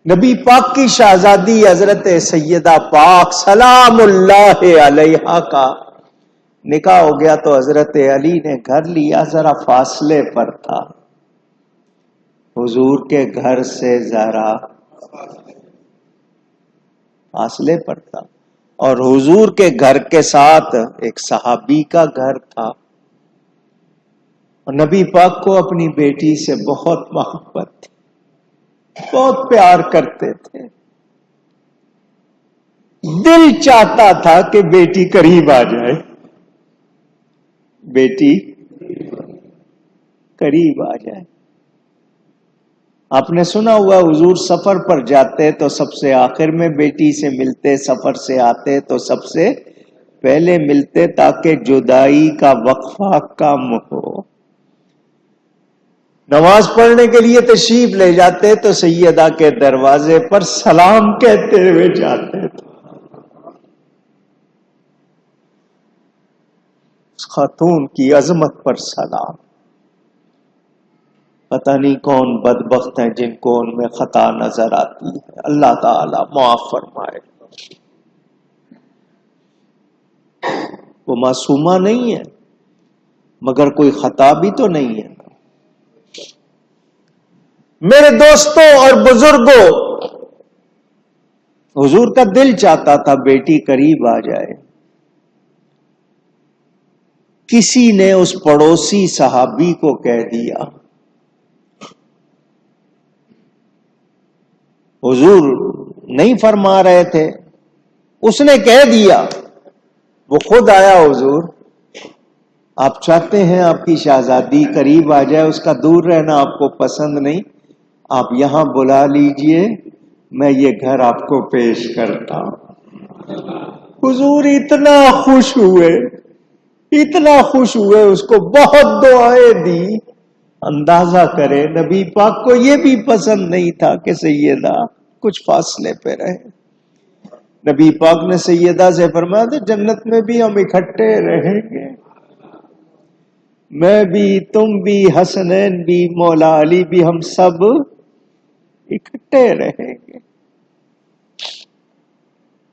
نبی پاک کی شہزادی حضرت سیدہ پاک سلام اللہ علیہا کا نکاح ہو گیا تو حضرت علی نے گھر لیا، ذرا فاصلے پر تھا، حضور کے گھر سے ذرا فاصلے پر تھا، اور حضور کے گھر کے ساتھ ایک صحابی کا گھر تھا، اور نبی پاک کو اپنی بیٹی سے بہت محبت تھی، بہت پیار کرتے تھے، دل چاہتا تھا کہ بیٹی قریب آ جائے، بیٹی قریب آ جائے۔ آپ نے سنا ہوا حضور سفر پر جاتے تو سب سے آخر میں بیٹی سے ملتے، سفر سے آتے تو سب سے پہلے ملتے، تاکہ جدائی کا وقفہ کم ہو۔ نماز پڑھنے کے لیے تشریف لے جاتے تو سیدہ کے دروازے پر سلام کہتے ہوئے جاتے تھے۔ خاتون کی عظمت پر سلام۔ پتہ نہیں کون بدبخت ہیں جن کو ان میں خطا نظر آتی ہے، اللہ تعالی معاف فرمائے۔ وہ معصومہ نہیں ہے مگر کوئی خطا بھی تو نہیں ہے۔ میرے دوستوں اور بزرگوں، حضور کا دل چاہتا تھا بیٹی قریب آ جائے۔ کسی نے اس پڑوسی صحابی کو کہہ دیا، حضور نہیں فرما رہے تھے، اس نے کہہ دیا، وہ خود آیا، حضور آپ چاہتے ہیں آپ کی شہزادی قریب آ جائے، اس کا دور رہنا آپ کو پسند نہیں، آپ یہاں بلا لیجئے، میں یہ گھر آپ کو پیش کرتا ہوں۔ حضور اتنا خوش ہوئے، اتنا خوش ہوئے، اس کو بہت دعائیں دی۔ اندازہ کرے نبی پاک کو یہ بھی پسند نہیں تھا کہ سیدہ کچھ فاصلے پہ رہے۔ نبی پاک نے سیدہ سے فرمایا تھا جنت میں بھی ہم اکٹھے رہیں گے، میں بھی، تم بھی، حسنین بھی، مولا علی بھی، ہم سب اکٹھے رہیں گے۔